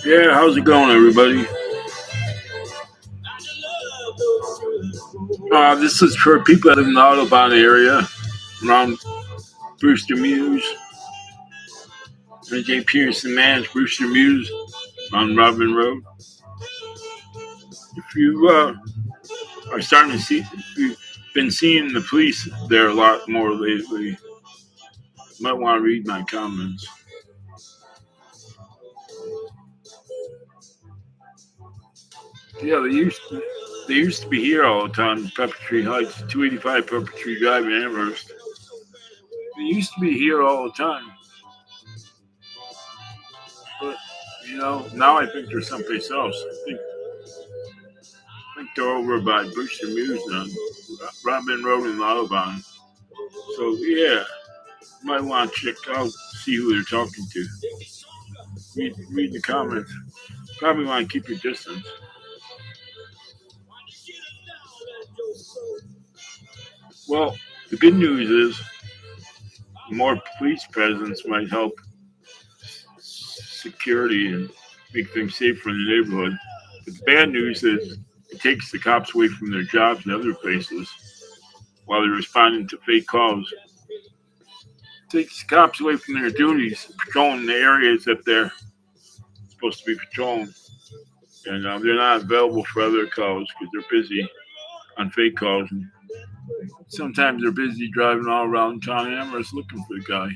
Yeah, how's it going, everybody? This is for people that live in the Audubon area, around Brewster Mews, MJ Peterson Man's Brewster Mews on Robin Road. If you are starting to see, if you've been seeing the police there a lot more lately, you might want to read my comments. Yeah, they used to be here all the time. Peppertree Heights, 285 Peppertree Drive in Amherst. They used to be here all the time, but now I think they're someplace else. I think they're over by Brewster Mews on Robin Road in Audubon. So yeah, you might want to check out, see who they're talking to. Read the comments. Probably want to keep your distance. Well, the good news is more police presence might help security and make things safer in the neighborhood. But the bad news is it takes the cops away from their jobs in other places while they're responding to fake calls. It takes the cops away from their duties, patrolling the areas that they're supposed to be patrolling. And they're not available for other calls because they're busy on fake calls. And sometimes they're busy driving all around town Amherst looking for the guy.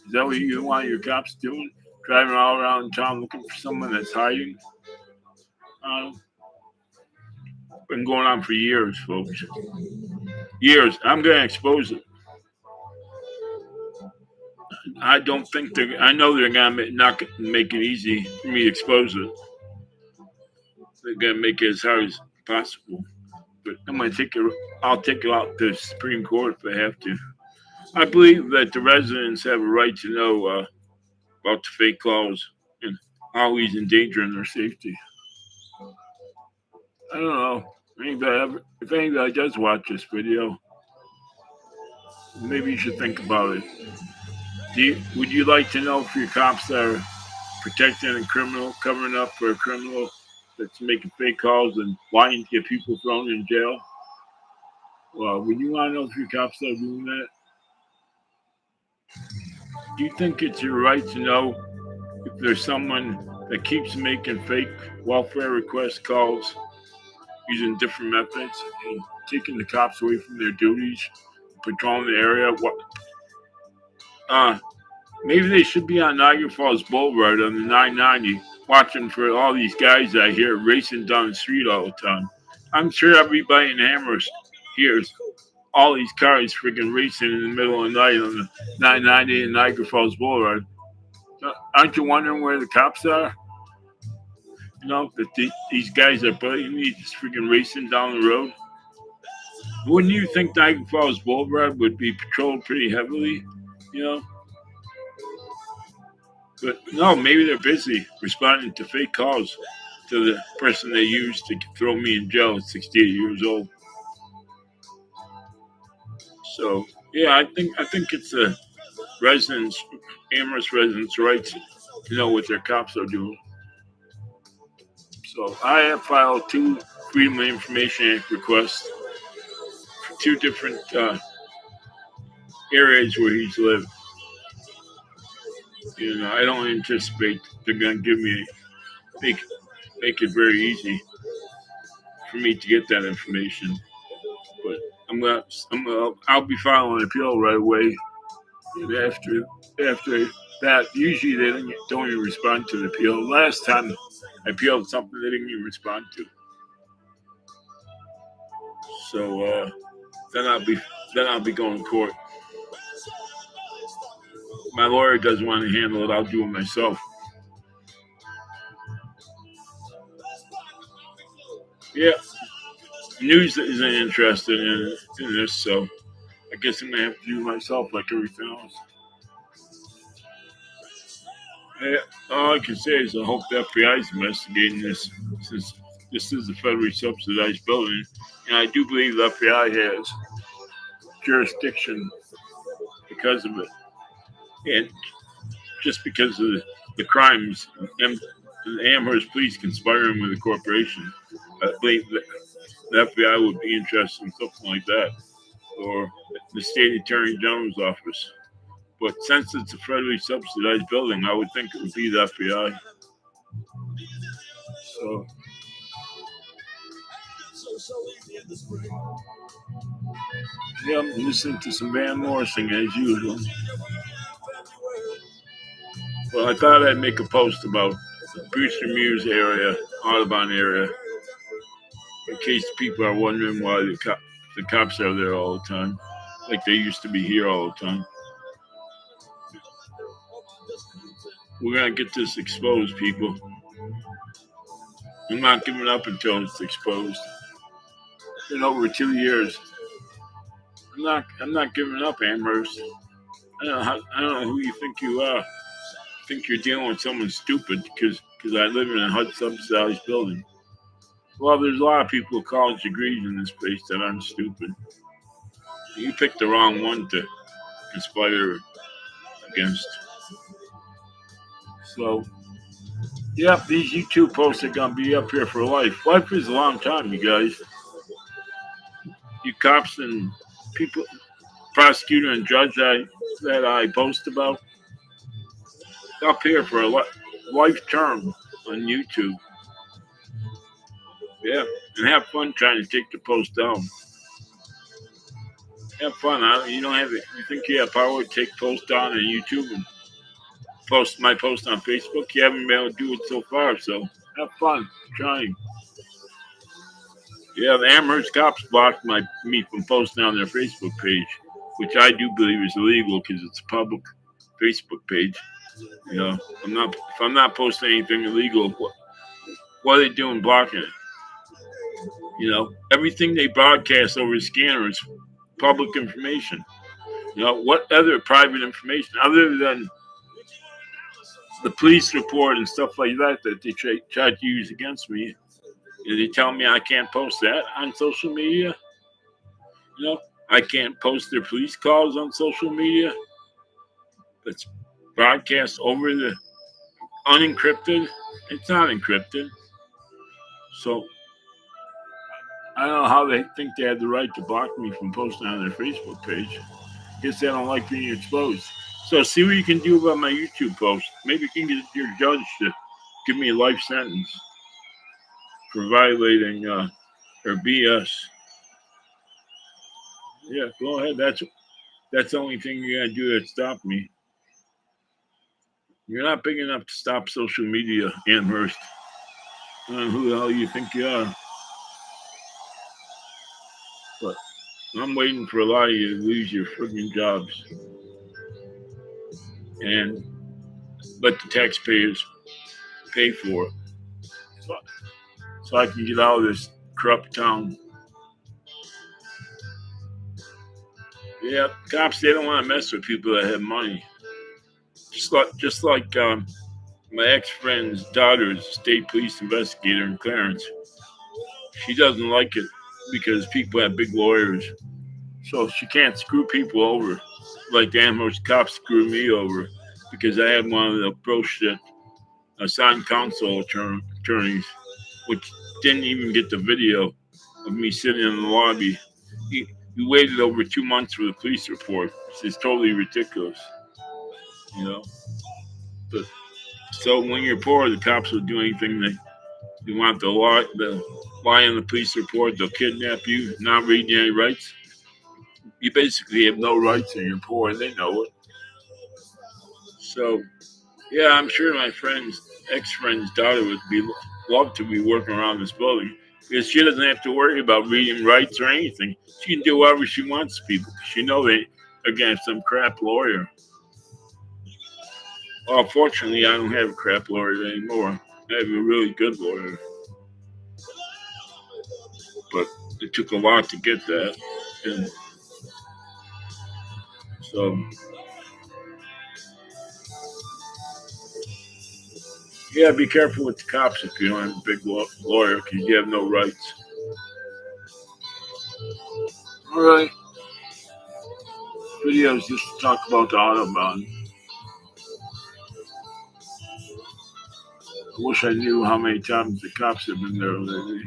Is that what you want your cops doing? Driving all around town looking for someone that's hiding? Been going on for years, folks. Years. I'm going to expose it. I don't think they're. I know they're gonna not make it easy for me to expose it. They're gonna make it as hard as possible. But I'm gonna take it. I'll take it out to the Supreme Court if I have to. I believe that the residents have a right to know about the fake calls and how he's endangering their safety. I don't know. If anybody does watch this video, maybe you should think about it. Would you like to know if your cops are protecting a criminal, covering up for a criminal that's making fake calls and wanting to get people thrown in jail? Well, would you want to know if your cops are doing that? Do you think it's your right to know if there's someone that keeps making fake welfare request calls using different methods and taking the cops away from their duties, patrolling the area? Maybe they should be on Niagara Falls Boulevard on the 990 watching for all these guys I hear racing down the street all the time. I'm sure everybody in Amherst hears all these cars freaking racing in the middle of the night on the 990 and Niagara Falls Boulevard. Aren't you wondering where the cops are? That these guys are blatantly just freaking racing down the road. Wouldn't you think Niagara Falls Boulevard would be patrolled pretty heavily? You know? But no, maybe they're busy responding to fake calls to the person they used to throw me in jail at 68 years old. So yeah, I think it's a Amherst residents' right to know what their cops are doing. So I have filed 2 Freedom of Information Act requests for 2 different areas where he's lived. I don't anticipate they're going to give me make it very easy for me to get that information. But I'll be filing an appeal right away. And after that, usually they don't even respond to the appeal. Last time I appealed something they didn't even respond to. So then I'll be going to court. My lawyer doesn't want to handle it. I'll do it myself. Yeah, news isn't interested in this, so I guess I'm gonna have to do it myself like everything else. All I can say is I hope the FBI is investigating this, since this is a federally subsidized building, and I do believe the FBI has jurisdiction because of it. And just because of the crimes. The Amherst Police conspiring with a corporation. I believe that the FBI would be interested in something like that, or the state attorney general's office. But since it's a federally subsidized building, I would think it would be the FBI. So, yeah, I'm listening to some Van Morrison as usual. Well, I thought I'd make a post about the Brewster Mews area, Audubon area, in case people are wondering why the cops are there all the time, like they used to be here all the time. We're gonna get this exposed, people. I'm not giving up until it's exposed. It's been over 2 years. I'm not giving up, Amherst. I don't know who you think you are. I think you're dealing with someone stupid because I live in a HUD subsidized building. Well, there's a lot of people with college degrees in this place that aren't stupid. You picked the wrong one to conspire against. So, yeah, these YouTube posts are gonna be up here for life. Life is a long time, you guys. You cops and people, prosecutor and judge that I post about, up here for a life term on YouTube. Yeah, and have fun trying to take the post down. Have fun. You don't have it. You think you have power to take posts down on YouTube and post my post on Facebook? You haven't been able to do it so far, so have fun trying. Yeah, the Amherst cops blocked me from posting on their Facebook page, which I do believe is illegal because it's a public Facebook page. You know, if I'm not posting anything illegal, what are they doing blocking it? You know, everything they broadcast over the scanner is public information. You know, what other private information other than the police report and stuff like that they try to use against me? They tell me I can't post that on social media. You know, I can't post their police calls on social media. That's broadcast over the unencrypted. It's not encrypted. So I don't know how they think they have the right to block me from posting on their Facebook page. Guess they don't like being exposed. So see what you can do about my YouTube post. Maybe you can get your judge to give me a life sentence for violating or BS. Yeah, go ahead. That's the only thing you're gonna do to stop me. You're not big enough to stop social media, Amherst. I don't know who the hell you think you are. But I'm waiting for a lot of you to lose your friggin' jobs and let the taxpayers pay for it. So I can get out of this corrupt town. Yeah, cops, they don't want to mess with people that have money. Just like my ex-friend's daughter is a state police investigator in Clarence. She doesn't like it because people have big lawyers. So she can't screw people over like the Amherst cops screwed me over because I had one of the bullshit assigned counsel attorneys, which didn't even get the video of me sitting in the lobby. He waited over 2 months for the police report, which is totally ridiculous, you know. But so when you're poor, the cops will do anything they want. The lie in the police report. They'll kidnap you, not read you any rights. You basically have no rights and you're poor, and they know it. So, yeah, I'm sure my ex-friend's daughter would love to be working around this building because she doesn't have to worry about reading rights or anything. She can do whatever she wants to people because she knows they're gonna have some crap lawyer. Well, fortunately, I don't have a crap lawyer anymore. I have a really good lawyer, but it took a lot to get that, and so. Yeah, be careful with the cops if you don't have a big lawyer because you have no rights. All right. Videos just to talk about the Audubon. I wish I knew how many times the cops have been there lately.